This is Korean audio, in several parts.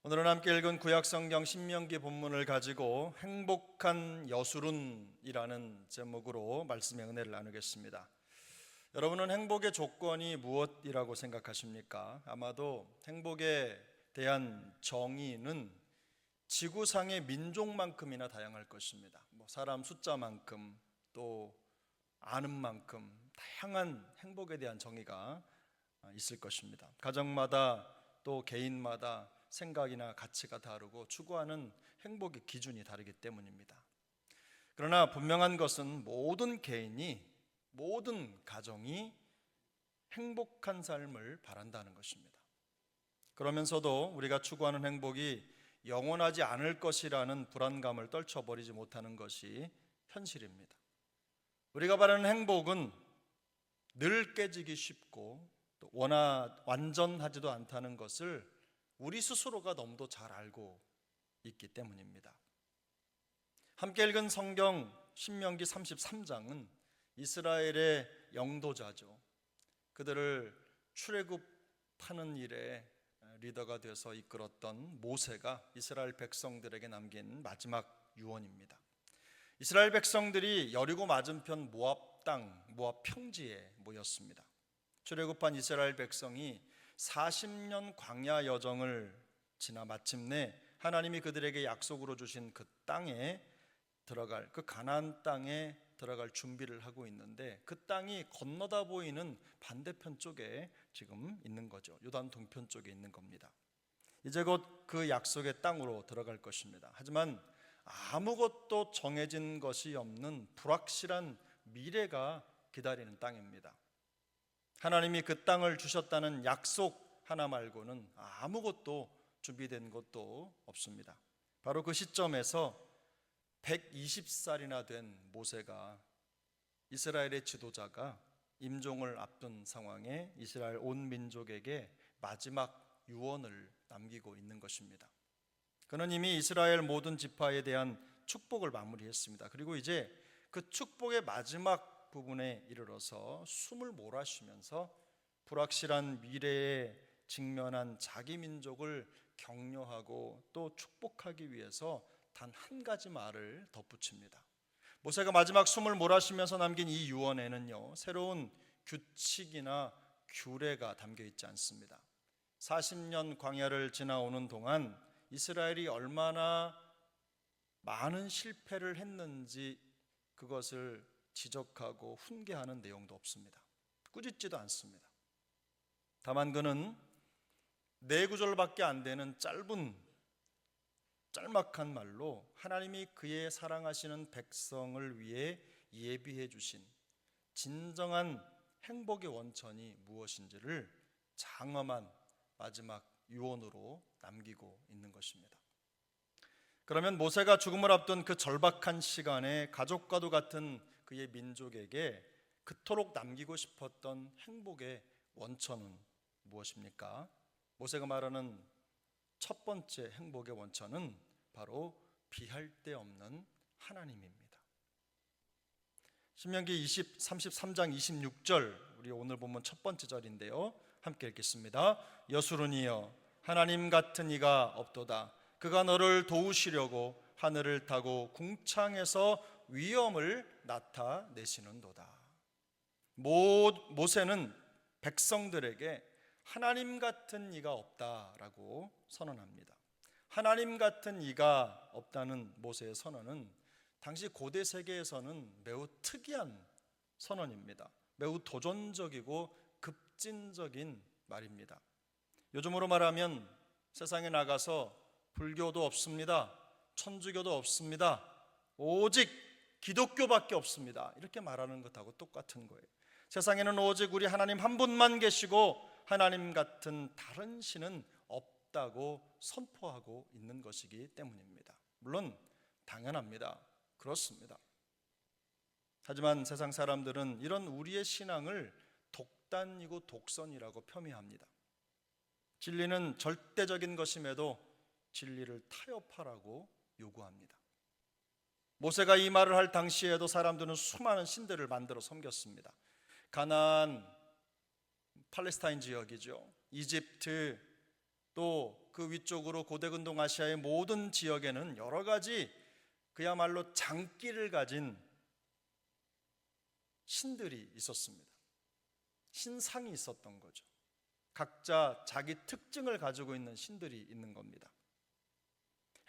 오늘은 함께 읽은 구약성경 신명기 본문을 가지고 행복한 여수룬이라는 제목으로 말씀의 은혜를 나누겠습니다. 여러분은 행복의 조건이 무엇이라고 생각하십니까? 아마도 행복에 대한 정의는 지구상의 민족만큼이나 다양할 것입니다. 사람 숫자만큼 또 아는 만큼 다양한 행복에 대한 정의가 있을 것입니다. 가정마다 또 개인마다 생각이나 가치가 다르고 추구하는 행복의 기준이 다르기 때문입니다. 그러나 분명한 것은 모든 개인이, 모든 가정이 행복한 삶을 바란다는 것입니다. 그러면서도 우리가 추구하는 행복이 영원하지 않을 것이라는 불안감을 떨쳐버리지 못하는 것이 현실입니다. 우리가 바라는 행복은 늘 깨지기 쉽고 또 완전하지도 않다는 것을 우리 스스로가 너무도 잘 알고 있기 때문입니다. 함께 읽은 성경 신명기 33장은 이스라엘의 영도자죠. 그들을 출애굽하는 일에 리더가 되어서 이끌었던 모세가 이스라엘 백성들에게 남긴 마지막 유언입니다. 이스라엘 백성들이 여리고 맞은편 모압 땅, 모압 평지에 모였습니다. 출애굽한 이스라엘 백성이 40년 광야 여정을 지나 마침내 하나님이 그들에게 약속으로 주신 그 땅에 들어갈, 그 가나안 땅에 들어갈 준비를 하고 있는데, 그 땅이 건너다 보이는 반대편 쪽에 지금 있는 거죠. 요단 동편 쪽에 있는 겁니다. 이제 곧 그 약속의 땅으로 들어갈 것입니다. 하지만 아무것도 정해진 것이 없는 불확실한 미래가 기다리는 땅입니다. 하나님이 그 땅을 주셨다는 약속 하나 말고는 아무것도 준비된 것도 없습니다. 바로 그 시점에서 120살이나 된 모세가, 이스라엘의 지도자가 임종을 앞둔 상황에 이스라엘 온 민족에게 마지막 유언을 남기고 있는 것입니다. 그는 이미 이스라엘 모든 지파에 대한 축복을 마무리했습니다. 그리고 이제 그 축복의 마지막 부분에 이르러서 숨을 몰아쉬면서 불확실한 미래에 직면한 자기 민족을 격려하고 또 축복하기 위해서 단 한 가지 말을 덧붙입니다. 모세가 마지막 숨을 몰아쉬면서 남긴 이 유언에는요, 새로운 규칙이나 규례가 담겨 있지 않습니다. 40년 광야를 지나오는 동안 이스라엘이 얼마나 많은 실패를 했는지 그것을 지적하고 훈계하는 내용도 없습니다. 꾸짖지도 않습니다. 다만 그는 4구절밖에 안 되는 짤막한 말로 하나님이 그의 사랑하시는 백성을 위해 예비해 주신 진정한 행복의 원천이 무엇인지를 장엄한 마지막 유언으로 남기고 있는 것입니다. 그러면 모세가 죽음을 앞둔 그 절박한 시간에 가족과도 같은 그의 민족에게 그토록 남기고 싶었던 행복의 원천은 무엇입니까? 모세가 말하는 첫 번째 행복의 원천은 바로 비할 데 없는 하나님입니다. 신명기 33장 26절, 우리 오늘 본문 첫 번째 절인데요, 함께 읽겠습니다. 여수룬이여 하나님 같은 이가 없도다. 그가 너를 도우시려고 하늘을 타고 궁창에서 위엄을 나타내시는도다. 모세는 백성들에게 하나님 같은 이가 없다라고 선언합니다. 하나님 같은 이가 없다는 모세의 선언은 당시 고대 세계에서는 매우 특이한 선언입니다. 매우 도전적이고 급진적인 말입니다. 요즘으로 말하면 세상에 나가서 불교도 없습니다, 천주교도 없습니다, 오직 기독교밖에 없습니다, 이렇게 말하는 것하고 똑같은 거예요. 세상에는 오직 우리 하나님 한 분만 계시고 하나님 같은 다른 신은 없다고 선포하고 있는 것이기 때문입니다. 물론 당연합니다. 그렇습니다. 하지만 세상 사람들은 이런 우리의 신앙을 독단이고 독선이라고 폄훼합니다. 진리는 절대적인 것임에도 진리를 타협하라고 요구합니다. 모세가 이 말을 할 당시에도 사람들은 수많은 신들을 만들어 섬겼습니다. 가나안, 팔레스타인 지역이죠. 이집트, 또 그 위쪽으로 고대근동 아시아의 모든 지역에는 여러 가지 그야말로 장기를 가진 신들이 있었습니다. 신상이 있었던 거죠. 각자 자기 특징을 가지고 있는 신들이 있는 겁니다.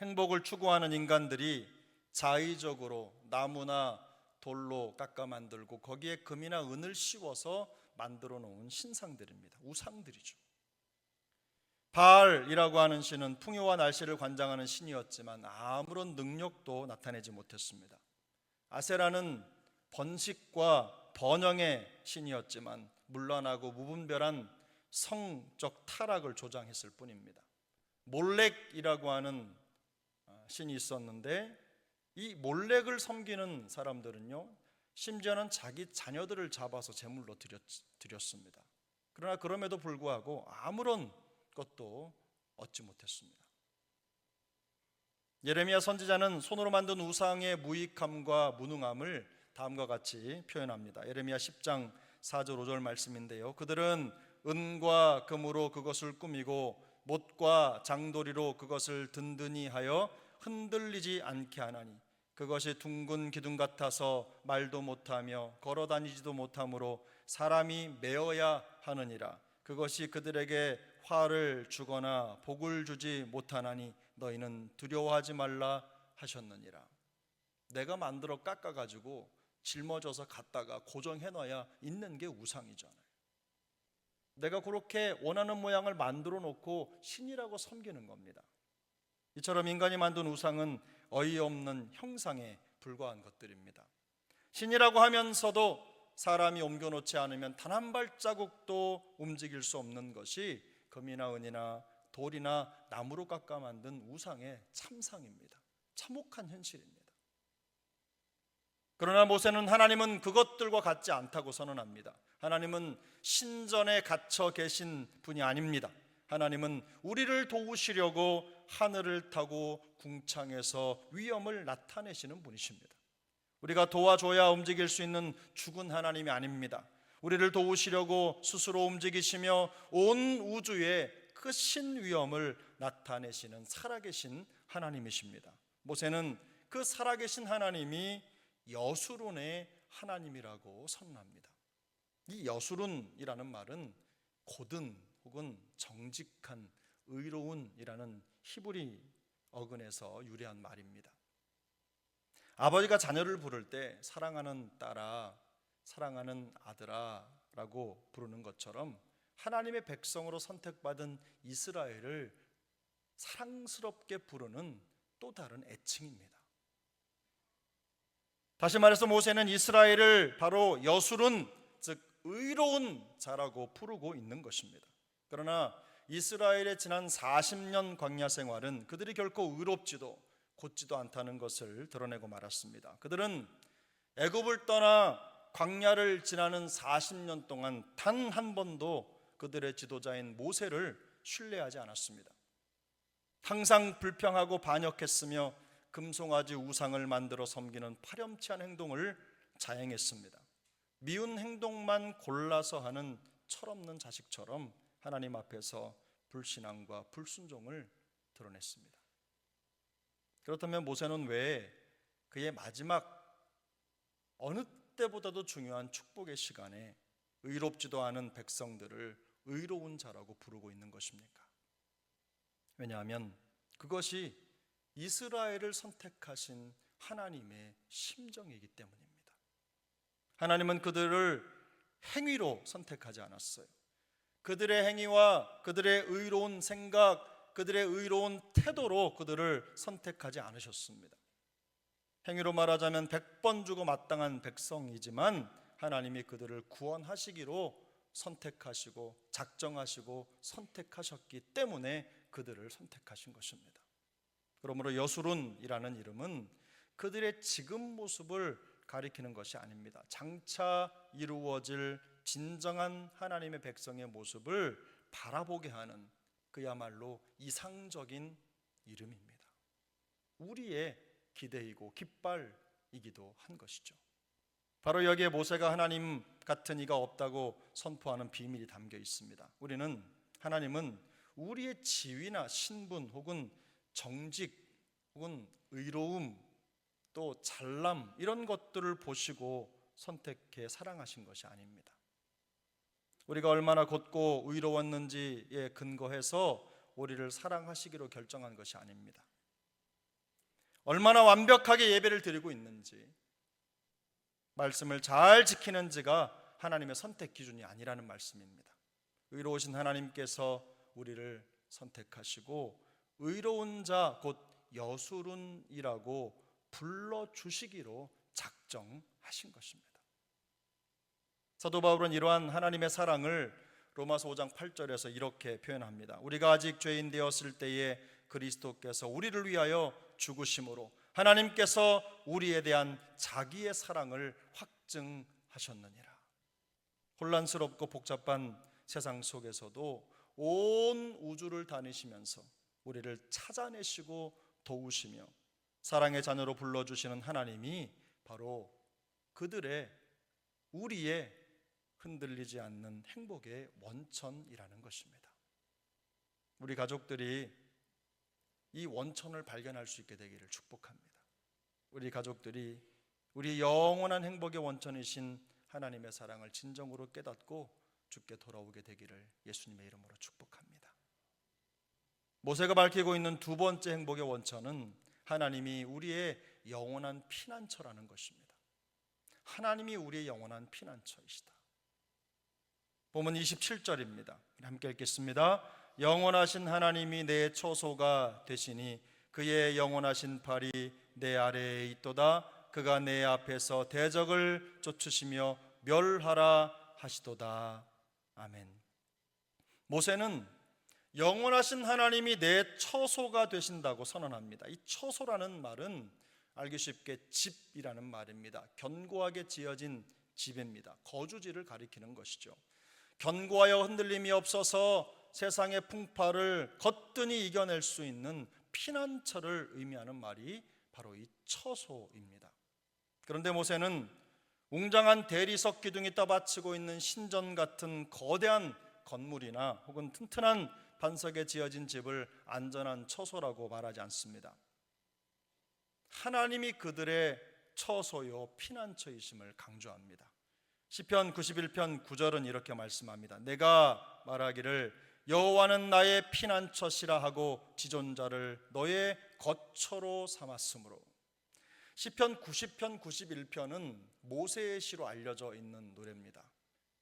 행복을 추구하는 인간들이 자의적으로 나무나 돌로 깎아 만들고 거기에 금이나 은을 씌워서 만들어 놓은 신상들입니다. 우상들이죠. 바알이라고 하는 신은 풍요와 날씨를 관장하는 신이었지만 아무런 능력도 나타내지 못했습니다. 아세라는 번식과 번영의 신이었지만 문란하고 무분별한 성적 타락을 조장했을 뿐입니다. 몰렉이라고 하는 신이 있었는데 이 몰렉을 섬기는 사람들은요, 심지어는 자기 자녀들을 잡아서 제물로 드렸습니다. 그러나 그럼에도 불구하고 아무런 것도 얻지 못했습니다. 예레미야 선지자는 손으로 만든 우상의 무익함과 무능함을 다음과 같이 표현합니다. 예레미야 10장 4절 5절 말씀인데요, 그들은 은과 금으로 그것을 꾸미고 못과 장도리로 그것을 든든히 하여 흔들리지 않게 하나니 그것이 둥근 기둥 같아서 말도 못하며 걸어다니지도 못하므로 사람이 메어야 하느니라. 그것이 그들에게 화를 주거나 복을 주지 못하나니 너희는 두려워하지 말라 하셨느니라. 내가 만들어 깎아가지고 짊어져서 갖다가 고정해놔야 있는 게 우상이잖아요. 내가 그렇게 원하는 모양을 만들어 놓고 신이라고 섬기는 겁니다. 이처럼 인간이 만든 우상은 어이없는 형상에 불과한 것들입니다. 신이라고 하면서도 사람이 옮겨놓지 않으면 단 한 발자국도 움직일 수 없는 것이 금이나 은이나 돌이나 나무로 깎아 만든 우상의 참상입니다. 참혹한 현실입니다. 그러나 모세는 하나님은 그것들과 같지 않다고 선언합니다. 하나님은 신전에 갇혀 계신 분이 아닙니다. 하나님은 우리를 도우시려고 하늘을 타고 궁창에서 위엄을 나타내시는 분이십니다. 우리가 도와줘야 움직일 수 있는 죽은 하나님이 아닙니다. 우리를 도우시려고 스스로 움직이시며 온 우주에 그 신위엄을 나타내시는 살아계신 하나님이십니다. 모세는 그 살아계신 하나님이 여수론의 하나님이라고 선언합니다. 이 여수론이라는 말은 고든 혹은 정직한, 의로운이라는 히브리 어근에서 유래한 말입니다. 아버지가 자녀를 부를 때 사랑하는 딸아, 사랑하는 아들아 라고 부르는 것처럼 하나님의 백성으로 선택받은 이스라엘을 사랑스럽게 부르는 또 다른 애칭입니다. 다시 말해서 모세는 이스라엘을 바로 여술은, 즉 의로운 자라고 부르고 있는 것입니다. 그러나 이스라엘의 지난 40년 광야 생활은 그들이 결코 의롭지도 곧지도 않다는 것을 드러내고 말았습니다. 그들은 애굽을 떠나 광야를 지나는 40년 동안 단 한 번도 그들의 지도자인 모세를 신뢰하지 않았습니다. 항상 불평하고 반역했으며 금송아지 우상을 만들어 섬기는 파렴치한 행동을 자행했습니다. 미운 행동만 골라서 하는 철없는 자식처럼 하나님 앞에서 불신앙과 불순종을 드러냈습니다. 그렇다면 모세는 왜 그의 마지막 어느 때보다도 중요한 축복의 시간에 의롭지도 않은 백성들을 의로운 자라고 부르고 있는 것입니까? 왜냐하면 그것이 이스라엘을 선택하신 하나님의 심정이기 때문입니다. 하나님은 그들을 행위로 선택하지 않았어요. 그들의 행위와 그들의 의로운 생각, 그들의 의로운 태도로 그들을 선택하지 않으셨습니다. 행위로 말하자면 100번 주고 마땅한 백성이지만 하나님이 그들을 구원하시기로 선택하시고 작정하시고 선택하셨기 때문에 그들을 선택하신 것입니다. 그러므로 여수론이라는 이름은 그들의 지금 모습을 가리키는 것이 아닙니다. 장차 이루어질 진정한 하나님의 백성의 모습을 바라보게 하는 그야말로 이상적인 이름입니다. 우리의 기대이고 깃발이기도 한 것이죠. 바로 여기에 모세가 하나님 같은 이가 없다고 선포하는 비밀이 담겨 있습니다. 하나님은 우리의 지위나 신분 혹은 정직 혹은 의로움 또 잘남 이런 것들을 보시고 선택해 사랑하신 것이 아닙니다. 우리가 얼마나 곧고 의로웠는지에 근거해서 우리를 사랑하시기로 결정한 것이 아닙니다. 얼마나 완벽하게 예배를 드리고 있는지, 말씀을 잘 지키는지가 하나님의 선택 기준이 아니라는 말씀입니다. 의로우신 하나님께서 우리를 선택하시고 의로운 자 곧 여수룬이라고 불러주시기로 작정하신 것입니다. 사도 바울은 이러한 하나님의 사랑을 로마서 5장 8절에서 이렇게 표현합니다. 우리가 아직 죄인 되었을 때에 그리스도께서 우리를 위하여 죽으심으로 하나님께서 우리에 대한 자기의 사랑을 확증하셨느니라. 혼란스럽고 복잡한 세상 속에서도 온 우주를 다니시면서 우리를 찾아내시고 도우시며 사랑의 자녀로 불러주시는 하나님이 바로 그들의 우리의 흔들리지 않는 행복의 원천이라는 것입니다. 우리 가족들이 이 원천을 발견할 수 있게 되기를 축복합니다. 우리 가족들이 우리 영원한 행복의 원천이신 하나님의 사랑을 진정으로 깨닫고 주께 돌아오게 되기를 예수님의 이름으로 축복합니다. 모세가 밝히고 있는 두 번째 행복의 원천은 하나님이 우리의 영원한 피난처라는 것입니다. 하나님이 우리의 영원한 피난처이시다. 본문 27절입니다. 함께 읽겠습니다. 영원하신 하나님이 내 처소가 되시니 그의 영원하신 팔이 내 아래에 있도다. 그가 내 앞에서 대적을 쫓으시며 멸하라 하시도다. 아멘. 모세는 영원하신 하나님이 내 처소가 되신다고 선언합니다. 이 처소라는 말은 알기 쉽게 집이라는 말입니다. 견고하게 지어진 집입니다. 거주지를 가리키는 것이죠. 견고하여 흔들림이 없어서 세상의 풍파를 거뜬히 이겨낼 수 있는 피난처를 의미하는 말이 바로 이 처소입니다. 그런데 모세는 웅장한 대리석 기둥이 떠받치고 있는 신전 같은 거대한 건물이나 혹은 튼튼한 반석에 지어진 집을 안전한 처소라고 말하지 않습니다. 하나님이 그들의 처소요 피난처이심을 강조합니다. 시편 91편 9절은 이렇게 말씀합니다. 내가 말하기를 여호와는 나의 피난처시라 하고 지존자를 너의 거처로 삼았으므로. 시편 90편 91편은 모세의 시로 알려져 있는 노래입니다.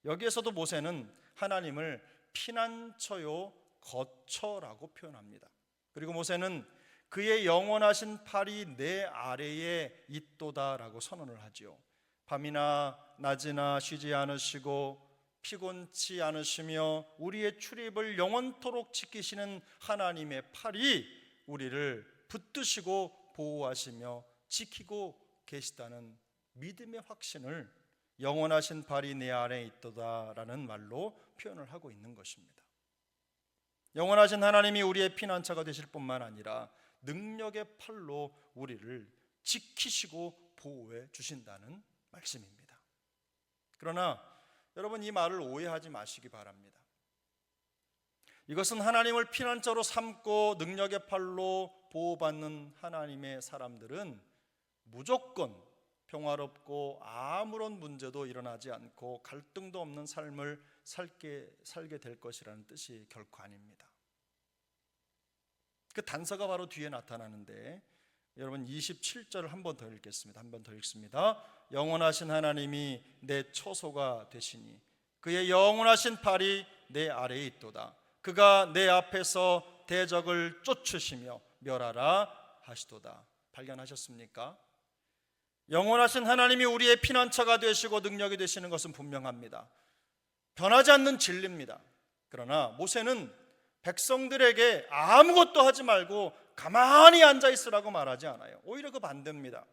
여기에서도 모세는 하나님을 피난처요 거처라고 표현합니다. 그리고 모세는 그의 영원하신 팔이 내 아래에 있도다라고 선언을 하지요. 밤이나 낮이나 쉬지 않으시고 피곤치 않으시며 우리의 출입을 영원토록 지키시는 하나님의 팔이 우리를 붙드시고 보호하시며 지키고 계시다는 믿음의 확신을 영원하신 팔이 내 아래에 있도다라는 말로 표현을 하고 있는 것입니다. 영원하신 하나님이 우리의 피난처가 되실 뿐만 아니라 능력의 팔로 우리를 지키시고 보호해 주신다는 말씀입니다. 그러나 여러분, 이 말을 오해하지 마시기 바랍니다. 이것은 하나님을 피난처로 삼고 능력의 팔로 보호받는 하나님의 사람들은 무조건 평화롭고 아무런 문제도 일어나지 않고 갈등도 없는 삶을 살게 될 것이라는 뜻이 결코 아닙니다. 그 단서가 바로 뒤에 나타나는데, 여러분 27절을 한 번 더 읽겠습니다. 한 번 더 읽습니다. 영원하신 하나님이 내 처소가 되시니 그의 영원하신 팔이 내 아래에 있도다. 그가 내 앞에서 대적을 쫓으시며 멸하라 하시도다. 발견하셨습니까? 영원하신 하나님이 우리의 피난처가 되시고 능력이 되시는 것은 분명합니다. 변하지 않는 진리입니다. 그러나 모세는 백성들에게 아무것도 하지 말고 가만히 앉아 있으라고 말하지 않아요. 오히려 그 반대입니다.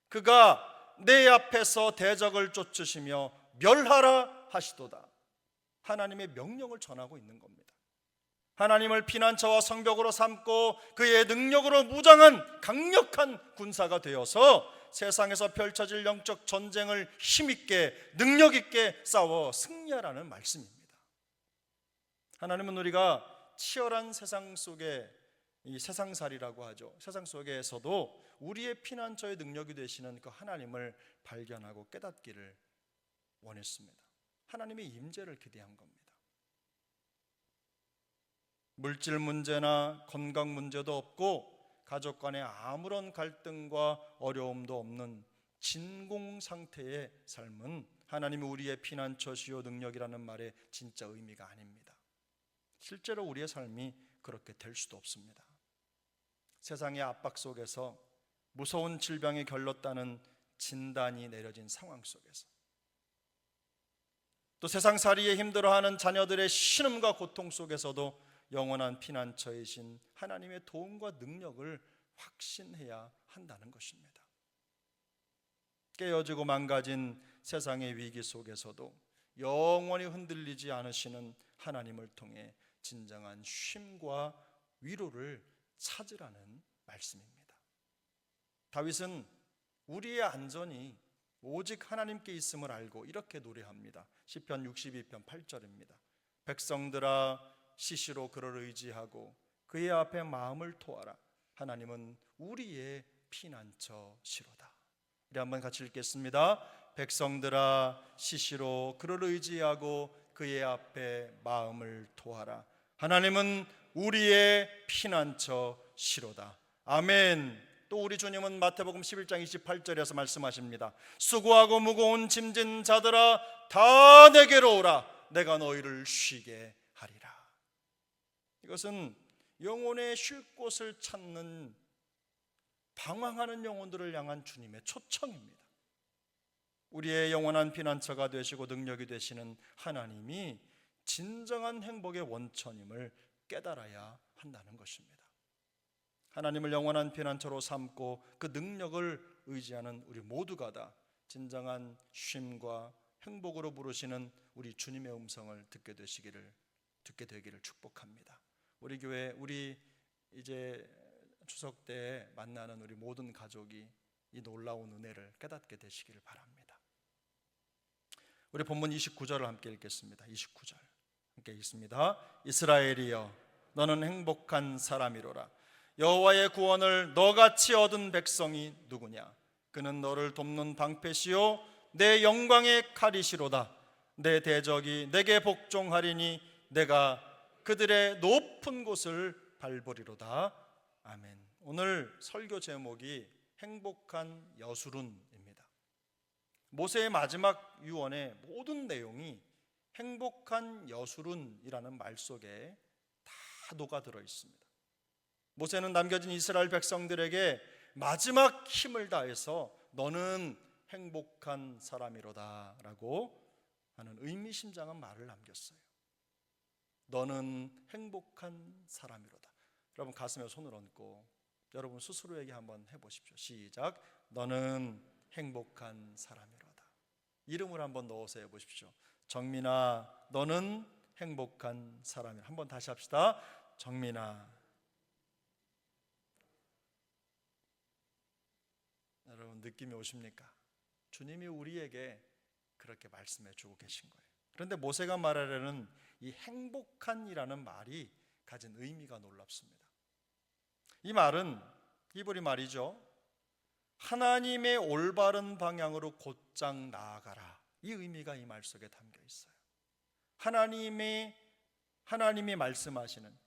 그가 내 앞에서 대적을 쫓으시며 멸하라 하시도다. 하나님의 명령을 전하고 있는 겁니다. 하나님을 피난처와 성벽으로 삼고 그의 능력으로 무장한 강력한 군사가 되어서 세상에서 펼쳐질 영적 전쟁을 힘있게 능력 있게 싸워 승리하라는 말씀입니다. 하나님은 우리가 치열한 세상 속에, 이 세상살이라고 하죠, 세상 속에서도 우리의 피난처의 능력이 되시는 그 하나님을 발견하고 깨닫기를 원했습니다. 하나님의 임재를 기대한 겁니다. 물질 문제나 건강 문제도 없고 가족 간에 아무런 갈등과 어려움도 없는 진공 상태의 삶은 하나님이 우리의 피난처시요 능력이라는 말의 진짜 의미가 아닙니다. 실제로 우리의 삶이 그렇게 될 수도 없습니다. 세상의 압박 속에서 무서운 질병이 결렀다는 진단이 내려진 상황 속에서, 또 세상살이에 힘들어하는 자녀들의 신음과 고통 속에서도 영원한 피난처이신 하나님의 도움과 능력을 확신해야 한다는 것입니다. 깨어지고 망가진 세상의 위기 속에서도 영원히 흔들리지 않으시는 하나님을 통해 진정한 쉼과 위로를 찾으라는 말씀입니다. 다윗은 우리의 안전이 오직 하나님께 있음을 알고 이렇게 노래합니다. 시편 62편 8절입니다. 백성들아 시시로 그를 의지하고 그의 앞에 마음을 토하라. 하나님은 우리의 피난처시로다. 우리 한번 같이 읽겠습니다. 백성들아 시시로 그를 의지하고 그의 앞에 마음을 토하라. 하나님은 우리의 피난처시로다. 아멘. 또 우리 주님은 마태복음 11장 28절에서 말씀하십니다. 수고하고 무거운 짐진 자들아 다 내게로 오라. 내가 너희를 쉬게 하리라. 이것은 영혼의 쉴 곳을 찾는 방황하는 영혼들을 향한 주님의 초청입니다. 우리의 영원한 피난처가 되시고 능력이 되시는 하나님이 진정한 행복의 원천임을 깨달아야 한다는 것입니다. 하나님을 영원한 피난처로 삼고 그 능력을 의지하는 우리 모두가 다 진정한 쉼과 행복으로 부르시는 우리 주님의 음성을 듣게 되기를 축복합니다. 우리 교회, 우리 이제 추석 때 만나는 우리 모든 가족이 이 놀라운 은혜를 깨닫게 되시기를 바랍니다. 우리 본문 29절을 함께 읽겠습니다. 29절 함께 읽습니다. 이스라엘이여 너는 행복한 사람이로라. 여호와의 구원을 너같이 얻은 백성이 누구냐? 그는 너를 돕는 방패시요 내 영광의 칼이시로다. 내 대적이 내게 복종하리니 내가 그들의 높은 곳을 밟으리로다. 아멘. 오늘 설교 제목이 행복한 여수룬입니다. 모세의 마지막 유언의 모든 내용이 행복한 여수룬이라는 말 속에 다 녹아들어 있습니다. 모세는 남겨진 이스라엘 백성들에게 마지막 힘을 다해서 너는 행복한 사람이로다 라고 하는 의미심장한 말을 남겼어요. 너는 행복한 사람이로다. 여러분 가슴에 손을 얹고 여러분 스스로에게 한번 해보십시오. 시작. 너는 행복한 사람이로다. 이름을 한번 넣어서 해보십시오. 정민아 너는 행복한 사람이로다. 한번 다시 합시다. 정민아. 여러분 느낌이 오십니까? 주님이 우리에게 그렇게 말씀해 주고 계신 거예요. 그런데 모세가 말하려는 이 행복한이라는 말이 가진 의미가 놀랍습니다. 이 말은 히브리 말이죠. 하나님의 올바른 방향으로 곧장 나아가라. 이 의미가 이 말 속에 담겨 있어요. 하나님이 말씀하시는,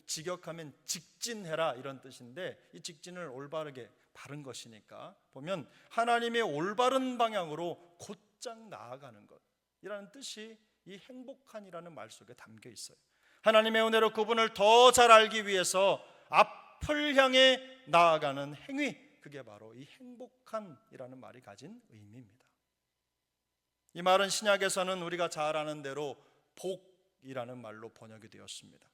직역하면 직진해라 이런 뜻인데, 이 직진을 올바르게 바른 것이니까 보면 하나님의 올바른 방향으로 곧장 나아가는 것 이라는 뜻이 이 행복한이라는 말 속에 담겨 있어요. 하나님의 은혜로 그분을 더 잘 알기 위해서 앞을 향해 나아가는 행위, 그게 바로 이 행복한이라는 말이 가진 의미입니다. 이 말은 신약에서는 우리가 잘 아는 대로 복이라는 말로 번역이 되었습니다.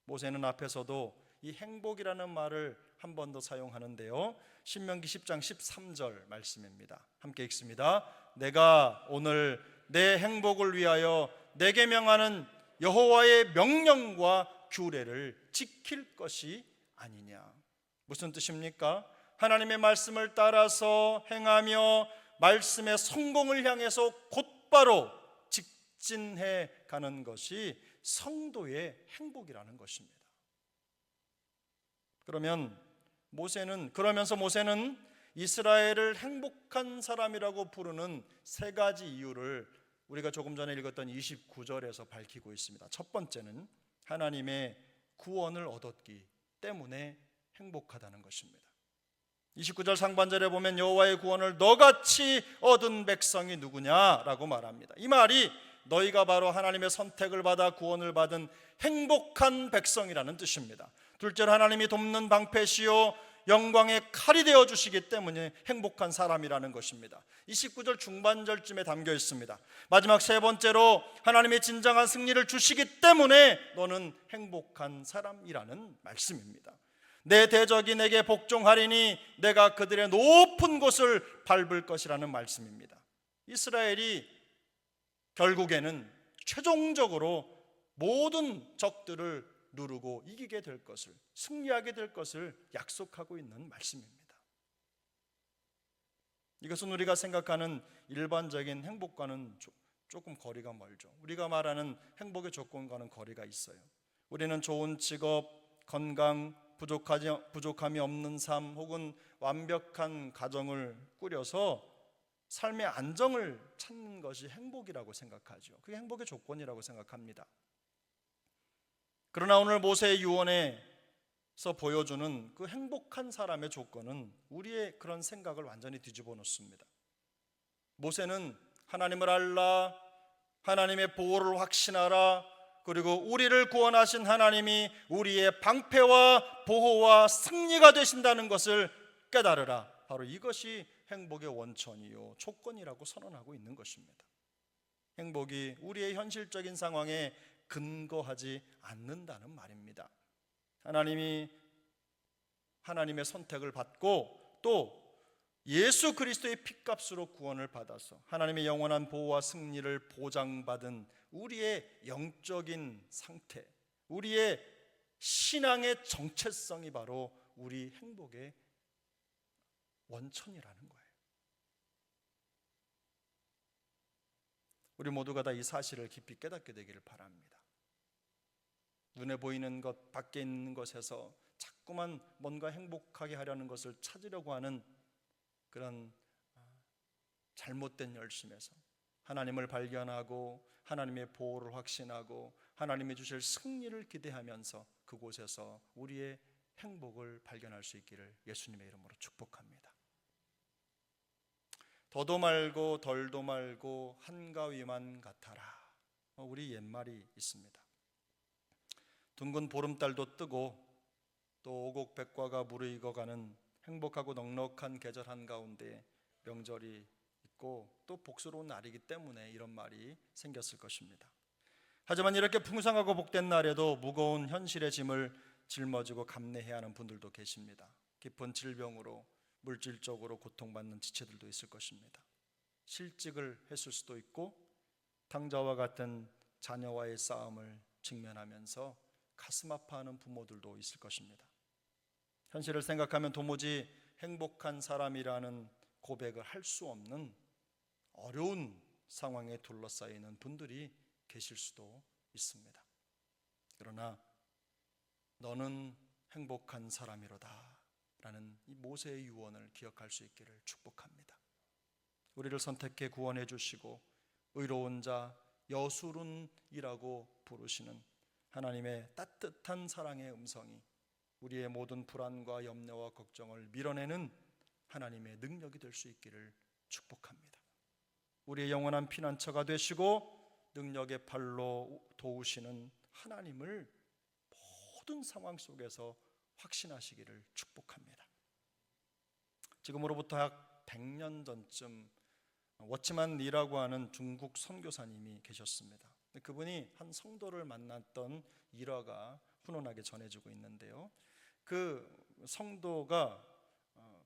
모세는 앞에서도 이 행복이라는 말을 한 번 더 사용하는데요. 신명기 10장 13절 말씀입니다. 함께 읽습니다. 내가 오늘 내 행복을 위하여 내게 명하는 여호와의 명령과 규례를 지킬 것이 아니냐. 무슨 뜻입니까? 하나님의 말씀을 따라서 행하며 말씀의 성공을 향해서 곧바로 직진해 가는 것이 성도의 행복이라는 것입니다. 그러면서 모세는 이스라엘을 행복한 사람이라고 부르는 세 가지 이유를 우리가 조금 전에 읽었던 29절에서 밝히고 있습니다. 첫 번째는 하나님의 구원을 얻었기 때문에 행복하다는 것입니다. 29절 상반절에 보면 여호와의 구원을 너같이 얻은 백성이 누구냐라고 말합니다. 이 말이 너희가 바로 하나님의 선택을 받아 구원을 받은 행복한 백성이라는 뜻입니다. 둘째로 하나님이 돕는 방패시요 영광의 칼이 되어주시기 때문에 행복한 사람이라는 것입니다. 29절 중반절쯤에 담겨 있습니다. 마지막 세 번째로 하나님의 진정한 승리를 주시기 때문에 너는 행복한 사람이라는 말씀입니다. 내 대적이 내게 복종하리니 내가 그들의 높은 곳을 밟을 것이라는 말씀입니다. 이스라엘이 결국에는 최종적으로 모든 적들을 누르고 이기게 될 것을, 승리하게 될 것을 약속하고 있는 말씀입니다. 이것은 우리가 생각하는 일반적인 행복과는 조금 거리가 멀죠. 우리가 말하는 행복의 조건과는 거리가 있어요. 우리는 좋은 직업, 건강, 부족함이 없는 삶, 혹은 완벽한 가정을 꾸려서 삶의 안정을 찾는 것이 행복이라고 생각하죠. 그게 행복의 조건이라고 생각합니다. 그러나 오늘 모세의 유언에서 보여주는 그 행복한 사람의 조건은 우리의 그런 생각을 완전히 뒤집어 놓습니다. 모세는 하나님을 알라, 하나님의 보호를 확신하라, 그리고 우리를 구원하신 하나님이 우리의 방패와 보호와 승리가 되신다는 것을 깨달으라. 바로 이것이 행복의 원천이요 조건이라고 선언하고 있는 것입니다. 행복이 우리의 현실적인 상황에 근거하지 않는다는 말입니다. 하나님의 선택을 받고 또 예수 그리스도의 피값으로 구원을 받아서 하나님의 영원한 보호와 승리를 보장받은 우리의 영적인 상태, 우리의 신앙의 정체성이 바로 우리 행복의 원천이라는 거예요. 우리 모두가 다 이 사실을 깊이 깨닫게 되기를 바랍니다. 눈에 보이는 것, 밖에 있는 것에서 자꾸만 뭔가 행복하게 하려는 것을 찾으려고 하는 그런 잘못된 열심에서 하나님을 발견하고 하나님의 보호를 확신하고 하나님이 주실 승리를 기대하면서 그곳에서 우리의 행복을 발견할 수 있기를 예수님의 이름으로 축복합니다. 더도 말고 덜도 말고 한가위만 같아라. 우리 옛말이 있습니다. 둥근 보름달도 뜨고 또 오곡백과가 무르익어가는 행복하고 넉넉한 계절 한가운데 명절이 있고 또 복스러운 날이기 때문에 이런 말이 생겼을 것입니다. 하지만 이렇게 풍성하고 복된 날에도 무거운 현실의 짐을 짊어지고 감내해야 하는 분들도 계십니다. 깊은 질병으로 물질적으로 고통받는 지체들도 있을 것입니다. 실직을 했을 수도 있고 당자와 같은 자녀와의 싸움을 직면하면서 가슴 아파하는 부모들도 있을 것입니다. 현실을 생각하면 도무지 행복한 사람이라는 고백을 할 수 없는 어려운 상황에 둘러싸이는 분들이 계실 수도 있습니다. 그러나 너는 행복한 사람이로다 라는 이 모세의 유언을 기억할 수 있기를 축복합니다. 우리를 선택해 구원해 주시고 의로운 자 여수룬이라고 부르시는 하나님의 따뜻한 사랑의 음성이 우리의 모든 불안과 염려와 걱정을 밀어내는 하나님의 능력이 될 수 있기를 축복합니다. 우리의 영원한 피난처가 되시고 능력의 팔로 도우시는 하나님을 모든 상황 속에서 확신하시기를 축복합니다. 지금으로부터 약 100년 전쯤 워치만 리라고 하는 중국 선교사님이 계셨습니다. 그분이 한 성도를 만났던 일화가 훈훈하게 전해지고 있는데요. 그 성도가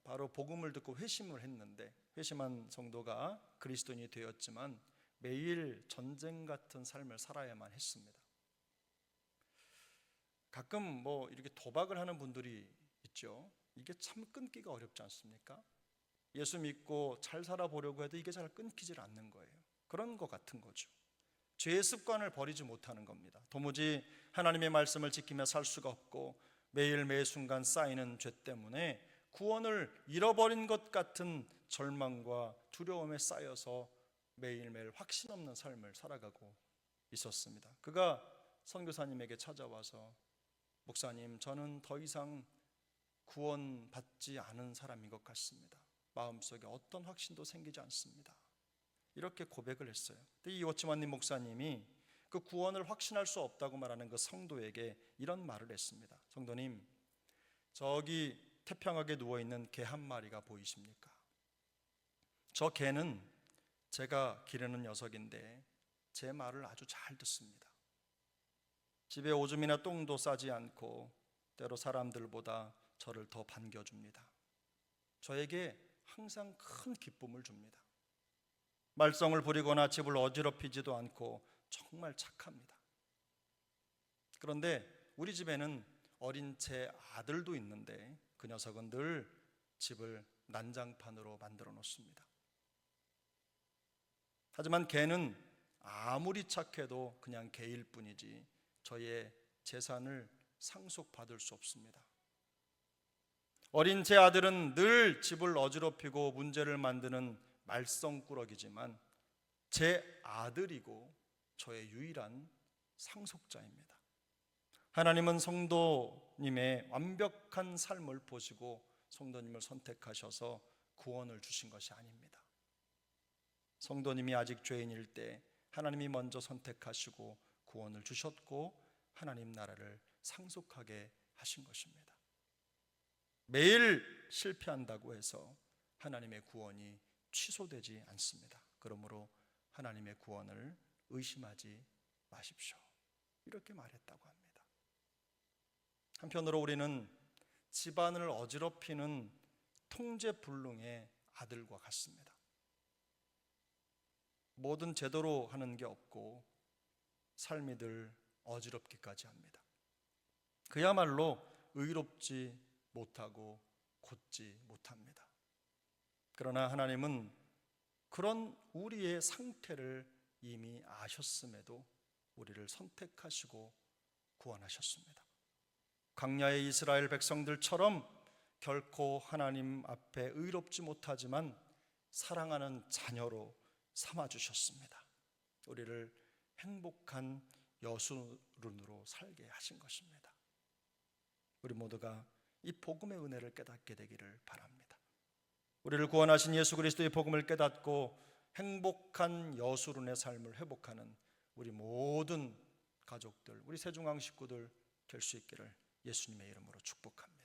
바로 복음을 듣고 회심을 했는데 회심한 성도가 그리스도인이 되었지만 매일 전쟁 같은 삶을 살아야만 했습니다. 가끔 이렇게 도박을 하는 분들이 있죠. 이게 참 끊기가 어렵지 않습니까? 예수 믿고 잘 살아보려고 해도 이게 잘 끊기질 않는 거예요. 그런 것 같은 거죠. 죄의 습관을 버리지 못하는 겁니다. 도무지 하나님의 말씀을 지키며 살 수가 없고 매일 매 순간 쌓이는 죄 때문에 구원을 잃어버린 것 같은 절망과 두려움에 쌓여서 매일매일 확신 없는 삶을 살아가고 있었습니다. 그가 선교사님에게 찾아와서 목사님, 저는 더 이상 구원받지 않은 사람인 것 같습니다. 마음속에 어떤 확신도 생기지 않습니다. 이렇게 고백을 했어요. 근데 이 워치만님 목사님이 그 구원을 확신할 수 없다고 말하는 그 성도에게 이런 말을 했습니다. 성도님, 저기 태평하게 누워있는 개 한 마리가 보이십니까? 저 개는 제가 기르는 녀석인데 제 말을 아주 잘 듣습니다. 집에 오줌이나 똥도 싸지 않고 때로 사람들보다 저를 더 반겨줍니다. 저에게 항상 큰 기쁨을 줍니다. 말썽을 부리거나 집을 어지럽히지도 않고 정말 착합니다. 그런데 우리 집에는 어린 제 아들도 있는데 그 녀석은 늘 집을 난장판으로 만들어 놓습니다. 하지만 개는 아무리 착해도 그냥 개일 뿐이지 저의 재산을 상속받을 수 없습니다. 어린 제 아들은 늘 집을 어지럽히고 문제를 만드는 말썽꾸러기지만 제 아들이고 저의 유일한 상속자입니다. 하나님은 성도님의 완벽한 삶을 보시고 성도님을 선택하셔서 구원을 주신 것이 아닙니다. 성도님이 아직 죄인일 때 하나님이 먼저 선택하시고 구원을 주셨고 하나님 나라를 상속하게 하신 것입니다. 매일 실패한다고 해서 하나님의 구원이 취소되지 않습니다. 그러므로 하나님의 구원을 의심하지 마십시오. 이렇게 말했다고 합니다. 한편으로 우리는 집안을 어지럽히는 통제불능의 아들과 같습니다. 뭐든 제대로 하는 게 없고 삶이 늘 어지럽기까지 합니다. 그야말로 의롭지 못하고 곧지 못합니다. 그러나 하나님은 그런 우리의 상태를 이미 아셨음에도 우리를 선택하시고 구원하셨습니다. 광야의 이스라엘 백성들처럼 결코 하나님 앞에 의롭지 못하지만 사랑하는 자녀로 삼아주셨습니다. 우리를 행복한 여수룬으로 살게 하신 것입니다. 우리 모두가 이 복음의 은혜를 깨닫게 되기를 바랍니다. 우리를 구원하신 예수 그리스도의 복음을 깨닫고 행복한 여수룬의 삶을 회복하는 우리 모든 가족들, 우리 세중앙 식구들 될 수 있기를 예수님의 이름으로 축복합니다.